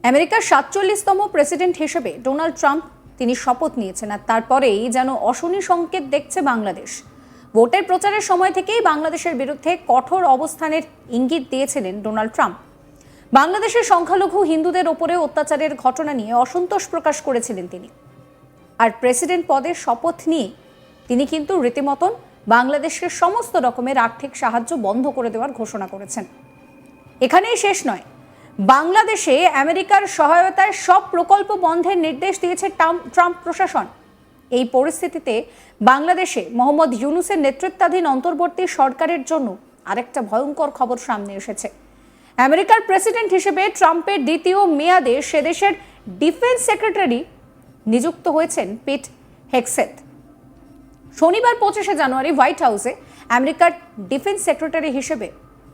আমেরিকার ৪৭তম প্রেসিডেন্ট হিসেবে Donald Trump তিনি শপথ নিয়েছেন, আর তারপরেই যেন অশনি সংকেত দেখছে বাংলাদেশ। ভোটের প্রচারের সময় থেকেই বাংলাদেশের বিরুদ্ধে কঠোর অবস্থানের ইঙ্গিত দিয়েছিলেন ডোনাল্ড ট্রাম্প। বাংলাদেশের সংখ্যালঘু হিন্দুদের ওপরে অত্যাচারের ঘটনা নিয়ে অসন্তোষ প্রকাশ করেছিলেন তিনি। আর প্রেসিডেন্ট পদের শপথ নিয়ে তিনি কিন্তু রীতিমতন বাংলাদেশের সমস্ত রকমের আর্থিক সাহায্য বন্ধ করে দেওয়ার ঘোষণা করেছেন। এখানেই শেষ নয়, বাংলাদেশে আমেরিকার সহায়তায় সব প্রকল্প বন্ধের নির্দেশ দিয়েছে ট্রাম্প প্রশাসন। এই পরিস্থিতিতে বাংলাদেশে মোহাম্মদ ইউনূসের নেতৃত্বাধীন অন্তর্বর্তী সরকারের জন্য আরেকটা ভয়ঙ্কর খবর সামনে এসেছে। আমেরিকার প্রেসিডেন্ট হিসেবে ট্রাম্পের দ্বিতীয় মেয়াদে সে দেশের ডিফেন্স সেক্রেটারি নিযুক্ত হয়েছেন পিট হেগসেথ। শনিবার ২৫শে জানুয়ারি হোয়াইট হাউসে আমেরিকার ডিফেন্স সেক্রেটারি হিসেবে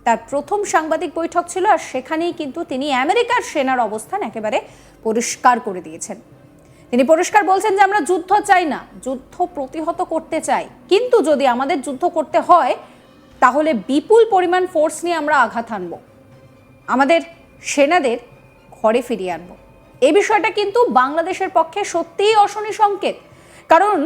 তার প্রথম সাংবাদিক বৈঠক ছিল, আর সেখানেই কিন্তু তিনি আমেরিকার সেনার অবস্থান একেবারে পরিষ্কার করে দিয়েছেন। তিনি পরিষ্কার বলছেন যে আমরা যুদ্ধ চাই না, যুদ্ধ প্রতিহত করতে চাই, কিন্তু যদি আমাদের যুদ্ধ করতে হয় তাহলে বিপুল পরিমাণ ফোর্স নিয়ে আমরা আঘাত আনব, আমাদের সেনাদের ঘরে ফিরিয়ে আনব। এই বিষয়টা কিন্তু বাংলাদেশের পক্ষে সত্যিই অশনি সংকেত, কারণ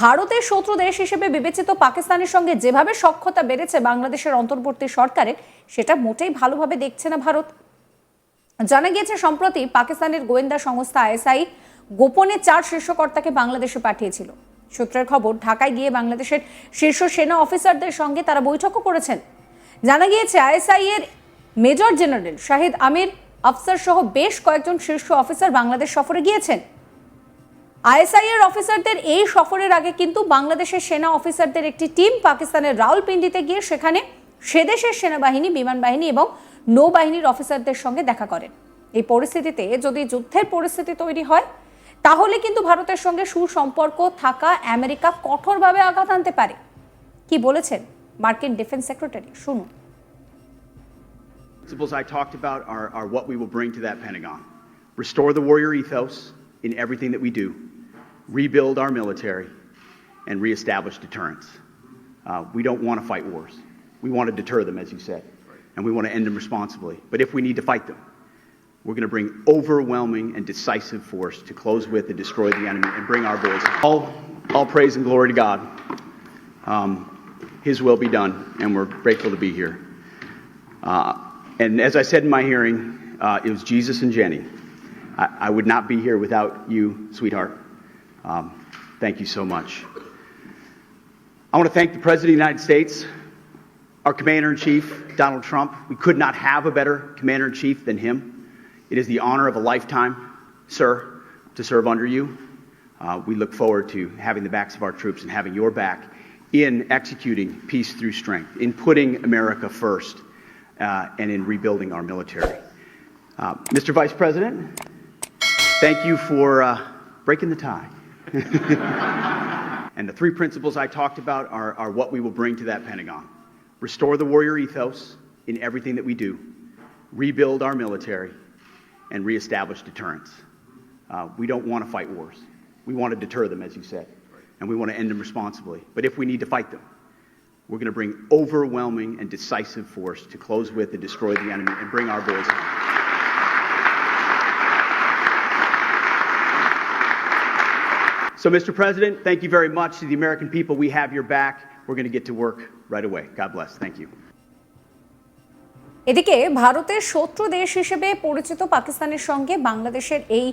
ভারতের শত্রু দেশ হিসেবে বিবেচিত পাকিস্তানের সঙ্গে যেভাবে সখ্যতা বেড়েছে বাংলাদেশের অন্তর্বর্তী সরকারের, সেটা মোটেই ভালোভাবে দেখছে না ভারত। জানা গিয়েছে সম্প্রতি পাকিস্তানের গোয়েন্দা সংস্থা আইএসআই গোপনে ৪ শীর্ষকর্তাকে বাংলাদেশে পাঠিয়েছিল। সূত্রের খবর, ঢাকায় গিয়ে বাংলাদেশের শীর্ষ সেনা অফিসারদের সঙ্গে তারা বৈঠকও করেছেন। জানা গিয়েছে আইএসআই এর মেজর জেনারেল শাহিদ আমির আফসার সহ বেশ কয়েকজন শীর্ষ অফিসার বাংলাদেশ সফরে গিয়েছেন। আইএসআই এর অফিসারদের এই সফরের আগে কিন্তু বাংলাদেশের সেনা অফিসারদের একটি টিম পাকিস্তানের রাওয়ালপিন্ডিতে গিয়ে সেখানে সেদেশের সেনাবাহিনী, বিমান বাহিনী এবং নৌবাহিনীর অফিসারদের সঙ্গে দেখা করেন। এই পরিস্থিতিতে যদি যুদ্ধের পরিস্থিতি তৈরি হয় তাহলে কিন্তু ভারতের সঙ্গে সুসম্পর্ক থাকা আমেরিকা কঠোরভাবে আঘাত আনতে পারে। কি বলেছেন মার্কিন ডিফেন্স সেক্রেটারি, শুনুন। Principles I talked about are what we will bring to that Pentagon. Restore the warrior ethos in everything that we do, rebuild our military, and reestablish deterrence. We don't want to fight wars. We want to deter them, as you said, and we want to end them responsibly. But if we need to fight them, we're going to bring overwhelming and decisive force to close with and destroy the enemy and bring our boys home. All praise and glory to God. His will be done, and we're grateful to be here. And as I said in my hearing, it was Jesus and Jenny. I would not be here without you, sweetheart. Thank you so much. I want to thank the President of the United States, our Commander-in-Chief, Donald Trump. We could not have a better Commander-in-Chief than him. It is the honor of a lifetime, sir, to serve under you. We look forward to having the backs of our troops and having your back in executing peace through strength, in putting America first, and in rebuilding our military. Mr. Vice President, thank you for breaking the tie. And the 3 principles I talked about are what we will bring to that Pentagon. Restore the warrior ethos in everything that we do, rebuild our military, and reestablish deterrence. We don't want to fight wars. We want to deter them, as you said, and we want to end them responsibly. But if we need to fight them, we're going to bring overwhelming and decisive force to close with and destroy the enemy and bring our boys home. So, Mr. President, thank you very much. To the American people, we have your back. We're going to get to work right away. God bless. Thank you. এদিকে ভারতের শত্রু দেশ হিসেবে পরিচিত পাকিস্তানের সঙ্গে বাংলাদেশের এই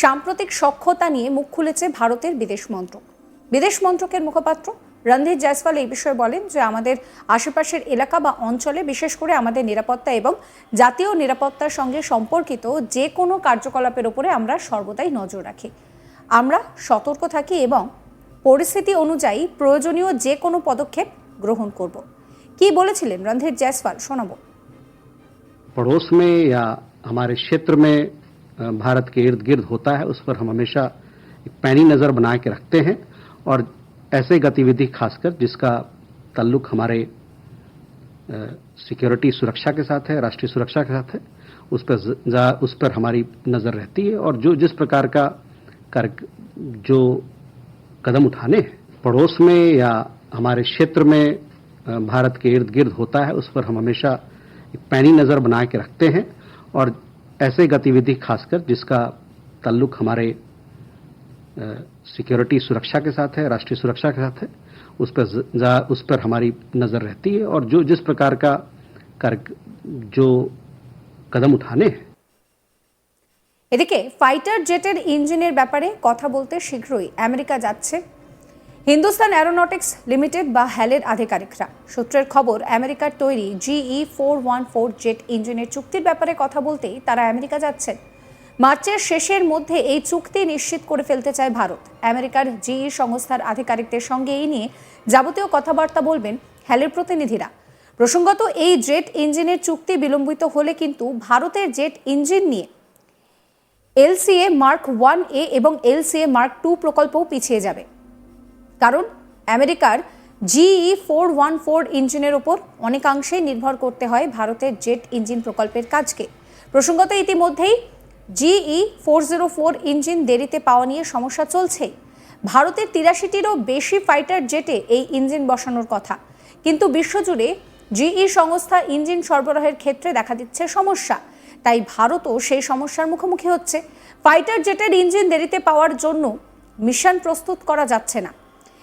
সাম্প্রতিক সখ্যতা নিয়ে মুখ খুলেছে ভারতের বিদেশ মন্ত্রক। বিদেশ মন্ত্রকের মুখপাত্র রণধীর জয়সওয়াল এই বিষয়ে বলেন যে আমাদের আশেপাশের এলাকা বা অঞ্চলে, বিশেষ করে আমাদের নিরাপত্তা এবং জাতীয় নিরাপত্তার সঙ্গে সম্পর্কিত যে কোনো কার্যকলাপের উপরে আমরা সর্বদাই নজর রাখি। আমরা সতর্ক থাকি এবং পরিস্থিতি অনুযায়ী প্রয়োজনীয় যে কোনো পদক্ষেপ গ্রহণ করব। কি বলেছিলেন রণধীর জয়সওয়াল, শোনাবো। पड़ोस में या हमारे क्षेत्र में भारत के इर्द गिर्द होता है, उस पर हम हमेशा एक पैनी नज़र बना के रखते हैं, और ऐसे गतिविधि खासकर जिसका ताल्लुक हमारे सिक्योरिटी सुरक्षा के साथ है, राष्ट्रीय सुरक्षा के साथ है, उस पर हमारी नज़र रहती है। और जो जिस प्रकार का जो कदम उठाने हैं पड़ोस में या हमारे क्षेत्र में भारत के इर्द गिर्द होता है, उस पर हम हमेशा एक पैनी नज़र बना के रखते हैं, और ऐसे गतिविधि खासकर जिसका ताल्लुक हमारे सिक्योरिटी सुरक्षा के साथ है, राष्ट्रीय सुरक्षा के साथ है, उस पर हमारी नजर रहती है और जो जिस प्रकार का जो कदम उठाने हैं। এদিকে ফাইটার জেটের ইঞ্জিনের ব্যাপারে কথা বলতে শীঘ্রই আমেরিকা যাচ্ছে হিন্দুস্তান অ্যারোনটিক্স লিমিটেড বা হ্যালের আধিকারিকরা। সূত্রের খবর, আমেরিকার তৈরি GE414 জেট ইঞ্জিনের চুক্তির ব্যাপারে কথা বলতেই তারা আমেরিকা যাচ্ছেন। মার্চের শেষের মধ্যে এই চুক্তি নিশ্চিত করে ফেলতে চায় ভারত। আমেরিকার GE সংস্থার আধিকারিকদের সঙ্গে এই নিয়ে যাবতীয় কথাবার্তা বলবেন হ্যালের প্রতিনিধিরা। প্রসঙ্গত, এই জেট ইঞ্জিনের চুক্তি বিলম্বিত হলে কিন্তু ভারতের জেট ইঞ্জিন নিয়ে LCA Mark 1A এবং LCA Mark 2 প্রকল্পও পিছিয়ে যাবে, কারণ আমেরিকার GE414 ইঞ্জিনের ওপর অনেকাংশেই নির্ভর করতে হয় ভারতের জেট ইঞ্জিন প্রকল্পের কাজকে। প্রসঙ্গত, ইতিমধ্যেই GE404 ইঞ্জিন দেরিতে পাওয়া নিয়ে সমস্যা চলছে। ভারতের 83টিরও বেশি ফাইটার জেটে এই ইঞ্জিন বসানোর কথা, কিন্তু বিশ্বজুড়ে GE সংস্থা ইঞ্জিন সরবরাহের ক্ষেত্রে দেখা দিচ্ছে সমস্যা। তাই ভারতও সেই সমস্যার মুখোমুখি হচ্ছে। ফাইটার জেটের ইঞ্জিন দেরিতে পাওয়ার জন্য মিশন প্রস্তুত করা যাচ্ছে না।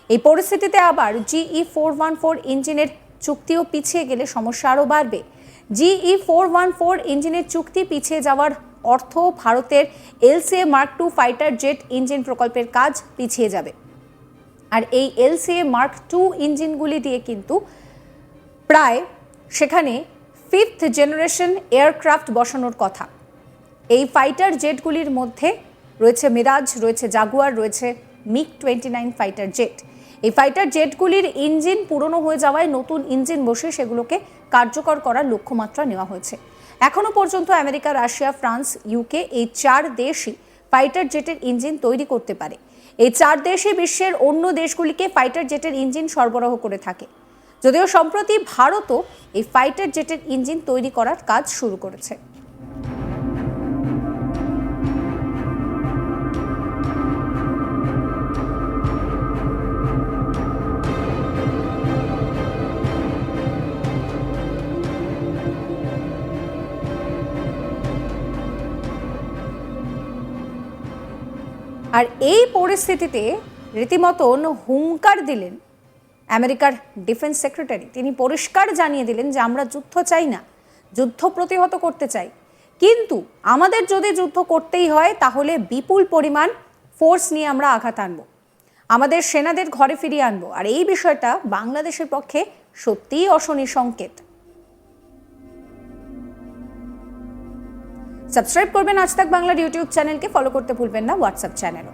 এই পরিস্থিতিতে আবার GE414 ইঞ্জিনের চুক্তিও পিছিয়ে গেলে সমস্যা আরও বাড়বে। GE414 ইঞ্জিনের চুক্তি পিছিয়ে যাওয়ার অর্থ ভারতের LCA Mark 2 fighter jet engine প্রকল্পের কাজ পিছিয়ে যাবে। আর এই LCA Mark 2 ইঞ্জিনগুলি দিয়ে কিন্তু প্রায় সেখানে 5th জেনারেশন এয়ারক্রাফট বসানোর কথা। এই ফাইটার জেটগুলির মধ্যে রয়েছে মিরাজ, রয়েছে জাগুয়ার, রয়েছে MiG-29 ফাইটার জেট। এই ফাইটার জেটগুলির ইঞ্জিন পুরনো হয়ে যাওয়ায় নতুন ইঞ্জিন বসে সেগুলোকে কার্যকর করার লক্ষ্যমাত্রা নেওয়া হয়েছে। এখনো পর্যন্ত আমেরিকা, রাশিয়া, ফ্রান্স, UK এই 4 দেশই ফাইটার জেটের ইঞ্জিন তৈরি করতে পারে। এই 4 দেশই বিশ্বের অন্য দেশগুলিকে ফাইটার জেটের ইঞ্জিন সরবরাহ করে থাকে। যদিও সম্প্রতি ভারতও এই ফাইটার জেটের ইঞ্জিন তৈরি করার কাজ শুরু করেছে। আর এই পরিস্থিতিতে রীতিমতন হুঙ্কার দিলেন আমেরিকার ডিফেন্স সেক্রেটারি। তিনি পরিষ্কার জানিয়ে দিলেন যে আমরা যুদ্ধ চাই না, যুদ্ধ প্রতিহত করতে চাই, কিন্তু আমাদের যদি যুদ্ধ করতেই হয় তাহলে বিপুল পরিমাণ ফোর্স নিয়ে আমরা আঘাত আনবো, আমাদের সেনাদের ঘরে ফিরিয়ে আনবো। আর এই বিষয়টা বাংলাদেশের পক্ষে সত্যিই অশনি সংকেত। সাবস্ক্রাইব করবেন আজ তাক বাংলার ইউটিউব চ্যানেলকে, ফলো করতে ভুলবেন না হোয়াটসঅ্যাপ চ্যানেলও।